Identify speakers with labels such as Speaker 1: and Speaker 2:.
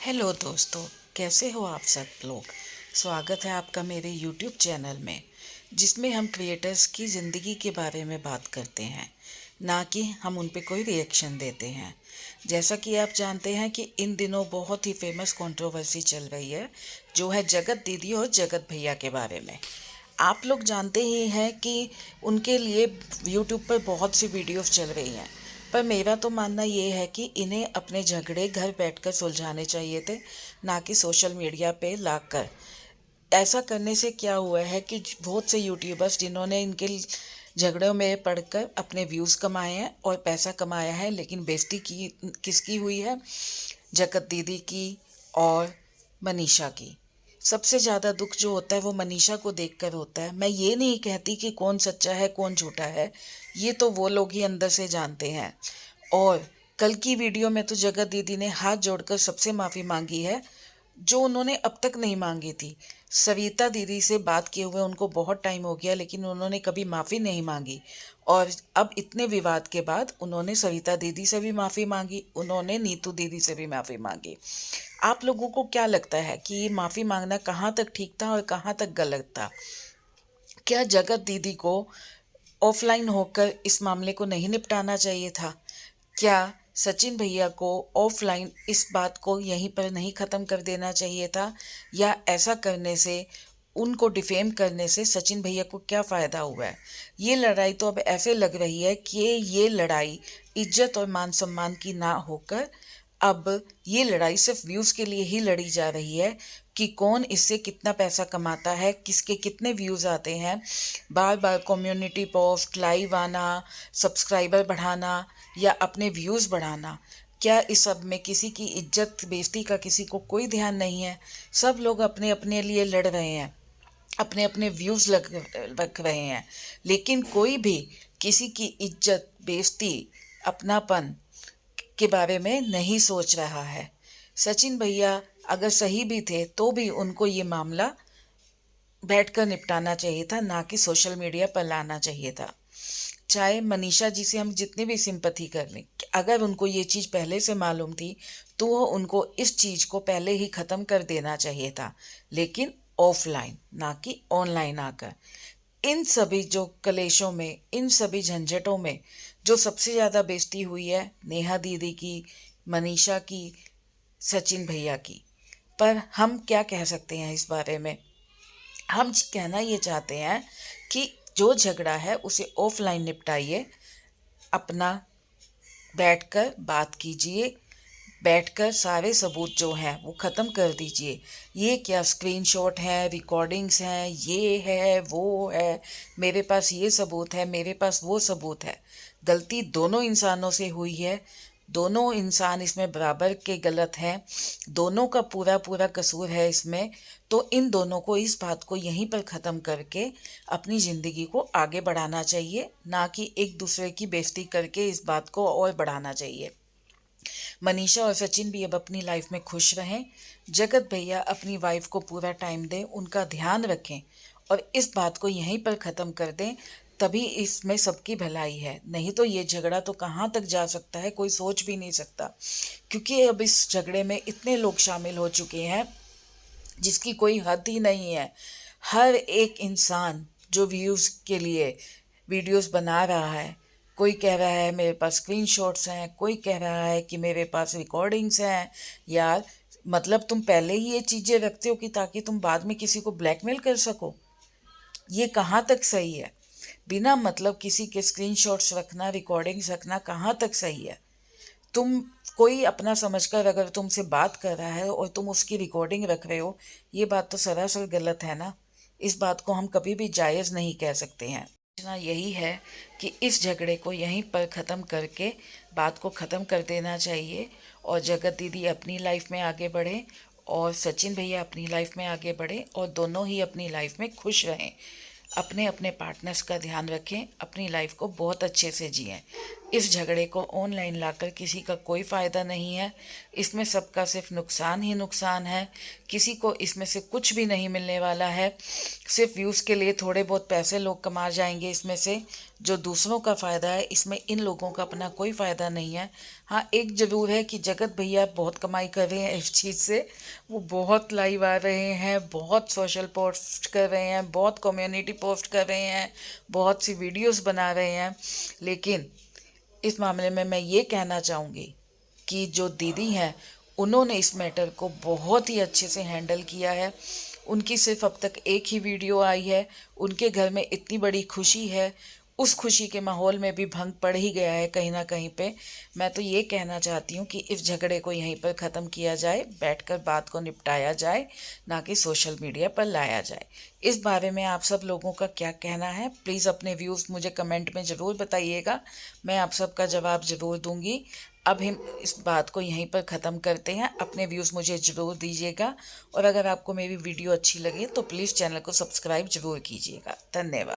Speaker 1: Hello दोस्तों, कैसे हो आप सब लोग। स्वागत है आपका मेरे यूट्यूब चैनल में, जिसमें हम क्रिएटर्स की ज़िंदगी के बारे में बात करते हैं, ना कि हम उन पे कोई रिएक्शन देते हैं। जैसा कि आप जानते हैं कि इन दिनों बहुत ही फेमस कंट्रोवर्सी चल रही है, जो है जगत दीदी और जगत भैया के बारे में। आप लोग जानते ही हैं कि उनके लिए यूट्यूब पर बहुत सी वीडियोस चल रही हैं, पर मेरा तो मानना ये है कि इन्हें अपने झगड़े घर बैठकर सुलझाने चाहिए थे, ना कि सोशल मीडिया पे लाकर। ऐसा करने से क्या हुआ है कि बहुत से यूट्यूबर्स जिन्होंने इनके झगड़ों में पढ़कर अपने व्यूज़ कमाए हैं और पैसा कमाया है, लेकिन बेइज्जती की किसकी हुई है? जगत दीदी की और मनीषा की। सबसे ज़्यादा दुख जो होता है वो मनीषा को देखकर होता है। मैं ये नहीं कहती कि कौन सच्चा है कौन झूठा है, ये तो वो लोग ही अंदर से जानते हैं। और कल की वीडियो में तो जगत दीदी ने हाथ जोड़कर सबसे माफ़ी मांगी है, जो उन्होंने अब तक नहीं मांगी थी। सविता दीदी से बात किए हुए उनको बहुत टाइम हो गया, लेकिन उन्होंने कभी माफ़ी नहीं मांगी। और अब इतने विवाद के बाद उन्होंने सविता दीदी से भी माफ़ी मांगी, उन्होंने नीतू दीदी से भी माफ़ी मांगी। आप लोगों को क्या लगता है कि ये माफ़ी मांगना कहाँ तक ठीक था और कहाँ तक गलत था? क्या जगत दीदी को ऑफलाइन होकर इस मामले को नहीं निपटाना चाहिए था? क्या सचिन भैया को ऑफलाइन इस बात को यहीं पर नहीं ख़त्म कर देना चाहिए था? या ऐसा करने से, उनको डिफेम करने से सचिन भैया को क्या फ़ायदा हुआ है? ये लड़ाई तो अब ऐसे लग रही है कि ये लड़ाई इज्जत और मान सम्मान की ना होकर अब ये लड़ाई सिर्फ व्यूज़ के लिए ही लड़ी जा रही है कि कौन इससे कितना पैसा कमाता है, किसके कितने व्यूज़ आते हैं। बार बार कम्युनिटी पोस्ट, लाइव आना, सब्सक्राइबर बढ़ाना या अपने व्यूज़ बढ़ाना, क्या इस सब में किसी की इज्जत बेइज्जती का किसी को कोई ध्यान नहीं है? सब लोग अपने अपने लिए लड़ रहे हैं, अपने अपने व्यूज़ रख रहे हैं, लेकिन कोई भी किसी की इज्जत, बेइज्जती, अपनापन के बारे में नहीं सोच रहा है। सचिन भैया अगर सही भी थे तो भी उनको ये मामला बैठकर निपटाना चाहिए था, ना कि सोशल मीडिया पर लाना चाहिए था। चाहे मनीषा जी से हम जितनी भी सिंपैथी कर लें, अगर उनको ये चीज़ पहले से मालूम थी तो उनको इस चीज़ को पहले ही ख़त्म कर देना चाहिए था, लेकिन ऑफलाइन ना कि ऑनलाइन आकर। इन सभी जो कलेशों में, इन सभी झंझटों में जो सबसे ज़्यादा बेइज्जती हुई है नेहा दीदी की, मनीषा की, सचिन भैया की। पर हम क्या कह सकते हैं इस बारे में? हम कहना ये चाहते हैं कि जो झगड़ा है उसे ऑफलाइन निपटाइए, अपना बैठकर बात कीजिए, बैठकर सारे सबूत जो हैं वो ख़त्म कर दीजिए। ये क्या स्क्रीनशॉट हैं, रिकॉर्डिंग्स हैं, ये है वो है, मेरे पास ये सबूत है, मेरे पास वो सबूत है। गलती दोनों इंसानों से हुई है, दोनों इंसान इसमें बराबर के गलत हैं, दोनों का पूरा पूरा कसूर है इसमें। तो इन दोनों को इस बात को यहीं पर ख़त्म करके अपनी ज़िंदगी को आगे बढ़ाना चाहिए, ना कि एक दूसरे की बेइज्जती करके इस बात को और बढ़ाना चाहिए। मनीषा और सचिन भी अब अपनी लाइफ में खुश रहें, जगत भैया अपनी वाइफ को पूरा टाइम दें, उनका ध्यान रखें और इस बात को यहीं पर ख़त्म कर दें, तभी इसमें सबकी भलाई है। नहीं तो ये झगड़ा तो कहाँ तक जा सकता है कोई सोच भी नहीं सकता, क्योंकि अब इस झगड़े में इतने लोग शामिल हो चुके हैं जिसकी कोई हद ही नहीं है। हर एक इंसान जो व्यूज़ के लिए वीडियोस बना रहा है, कोई कह रहा है मेरे पास स्क्रीनशॉट्स हैं, कोई कह रहा है कि मेरे पास रिकॉर्डिंग्स हैं। यार, मतलब तुम पहले ही ये चीज़ें रखते हो कि ताकि तुम बाद में किसी को ब्लैकमेल कर सको? ये कहाँ तक सही है? बिना मतलब किसी के स्क्रीनशॉट्स रखना, रिकॉर्डिंग्स रखना कहाँ तक सही है? तुम कोई अपना समझकर अगर तुमसे बात कर रहा है और तुम उसकी रिकॉर्डिंग रख रहे हो, ये बात तो सरासर गलत है ना। इस बात को हम कभी भी जायज़ नहीं कह सकते हैं। सोचना यही है कि इस झगड़े को यहीं पर ख़त्म करके बात को ख़त्म कर देना चाहिए और जगत दीदी अपनी लाइफ में आगे बढ़े और सचिन भैया अपनी लाइफ में आगे बढ़े और दोनों ही अपनी लाइफ में खुश रहें। अपने अपने पार्टनर्स का ध्यान रखें, अपनी लाइफ को बहुत अच्छे से जिएं। इस झगड़े को ऑनलाइन लाकर किसी का कोई फ़ायदा नहीं है। इसमें सबका सिर्फ नुकसान ही नुकसान है। किसी को इसमें से कुछ भी नहीं मिलने वाला है। सिर्फ व्यूज़ के लिए थोड़े बहुत पैसे लोग कमा जाएंगे इसमें से। जो दूसरों का फ़ायदा है, इसमें इन लोगों का अपना कोई फ़ायदा नहीं है। हाँ, एक ज़रूर है कि जगत भैया बहुत कमाई कर रहे हैं इस चीज़ से। वो बहुत लाइव आ रहे हैं, बहुत सोशल पोस्ट कर रहे हैं, बहुत कम्युनिटी पोस्ट कर रहे हैं, बहुत सी वीडियोस बना रहे हैं। लेकिन इस मामले में मैं ये कहना चाहूँगी कि जो दीदी हैं, उन्होंने इस मैटर को बहुत ही अच्छे से हैंडल किया है। उनकी सिर्फ अब तक एक ही वीडियो आई है। उनके घर में इतनी बड़ी खुशी है, उस खुशी के माहौल में भी भंग पड़ ही गया है कहीं ना कहीं पे। मैं तो ये कहना चाहती हूँ कि इस झगड़े को यहीं पर ख़त्म किया जाए, बैठकर बात को निपटाया जाए, ना कि सोशल मीडिया पर लाया जाए। इस बारे में आप सब लोगों का क्या कहना है, प्लीज़ अपने व्यूज़ मुझे कमेंट में ज़रूर बताइएगा। मैं आप सबका जवाब ज़रूर दूंगी। अब हम इस बात को यहीं पर ख़त्म करते हैं। अपने व्यूज़ मुझे ज़रूर दीजिएगा, और अगर आपको मेरी वीडियो अच्छी लगे तो प्लीज़ चैनल को सब्सक्राइब ज़रूर कीजिएगा। धन्यवाद।